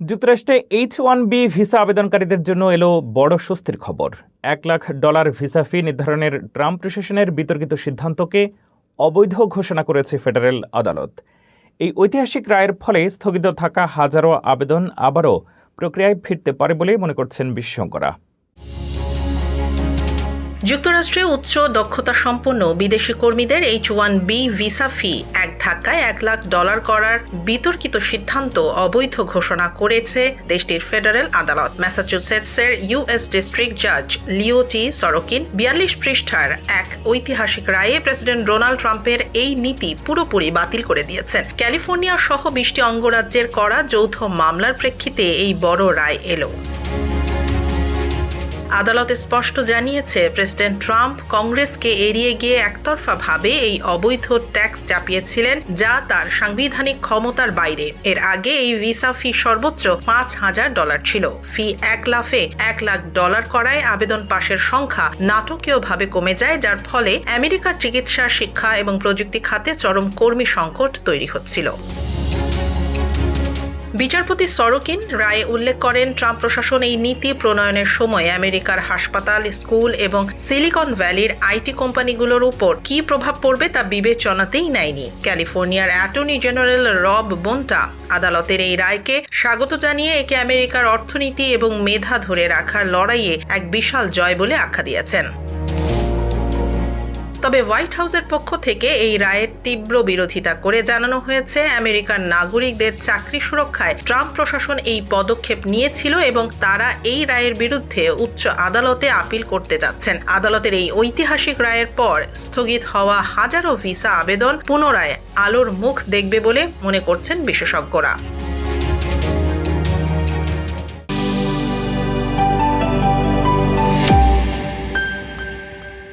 যুক্তরাষ্ট্রে H-1B visa আবেদনকারীদের জন্য এলো বড় স্বস্তির খবর। $1 লাখ ভিসা ফি নির্ধারণের ট্রাম্প প্রশাসনের বিতর্কিত সিদ্ধান্তকে অবৈধ ঘোষণা করেছে ফেডারেল আদালত। এই ঐতিহাসিক রায়ের ফলে স্থগিত থাকা হাজারো আবেদন আবারও প্রক্রিয়ায় ফিরতে পারে বলে মনে করছেন বিশেষজ্ঞরা। যুক্তরাষ্ট্রে উচ্চ দক্ষতা সম্পন্ন বিদেশি কর্মীদের H-1B ভিসা ফি এক ধাক্কায় $1 লাখ করার বিতর্কিত সিদ্ধান্ত অবৈধ ঘোষণা করেছে দেশটির ফেডারেল আদালত। ম্যাসাচুসেটসের ইউএস ডিস্ট্রিক্ট জাজ লিও টি সরোকিন 42 পৃষ্ঠার এক ঐতিহাসিক রায়ে প্রেসিডেন্ট ডোনাল্ড ট্রাম্পের এই নীতি পুরোপুরি বাতিল করে দিয়েছেন। ক্যালিফোর্নিয়া সহ 20টি অঙ্গরাজ্যের করা যৌথ মামলার প্রেক্ষিতে এই বড় রায় এলো। আদালতে স্পষ্ট জানিয়েছে প্রেসিডেন্ট ট্রাম্প কংগ্রেসকে এড়িয়ে গিয়ে একতরফাভাবে এই অবৈধ ট্যাক্স চাপিয়েছিলেন, যা তার সাংবিধানিক ক্ষমতার বাইরে। এর আগে এই ভিসা ফি সর্বোচ্চ $5,000 ছিল। ফি এক লাফে $1 লাখ করায় আবেদন পাশের সংখ্যা নাটকীয়ভাবে কমে যায়, যার ফলে আমেরিকার চিকিৎসা, শিক্ষা এবং প্রযুক্তি খাতে চরম কর্মী সংকট তৈরি হচ্ছিল। বিচারপতি সরোকিন রায়ে উল্লেখ করেন, ট্রাম্প প্রশাসন এই নীতি প্রণয়নের সময় আমেরিকার হাসপাতাল, স্কুল এবং সিলিকন ভ্যালির আইটি কোম্পানিগুলোর উপর কী প্রভাব পড়বে তা বিবেচনাতেই নেয়নি। ক্যালিফোর্নিয়ার অ্যাটর্নি জেনারেল রব বোন্টা আদালতের এই রায়কে স্বাগত জানিয়ে একে আমেরিকার অর্থনীতি এবং মেধা ধরে রাখার লড়াইয়ে এক বিশাল জয় বলে আখ্যা দিয়েছেন। তবে হোয়াইট হাউসের পক্ষ থেকে এই রায়ের তীব্র বিরোধিতা করে জানানো হয়েছে, আমেরিকার নাগরিকদের চাকরি সুরক্ষায় ট্রাম্প প্রশাসন এই পদক্ষেপ নিয়েছিল এবং তারা এই রায়ের বিরুদ্ধে উচ্চ আদালতে আপিল করতে যাচ্ছেন। আদালতের এই ঐতিহাসিক রায়ের পর স্থগিত হওয়া হাজারো ভিসা আবেদন পুনরায় আলোর মুখ দেখবে বলে মনে করছেন বিশেষজ্ঞরা।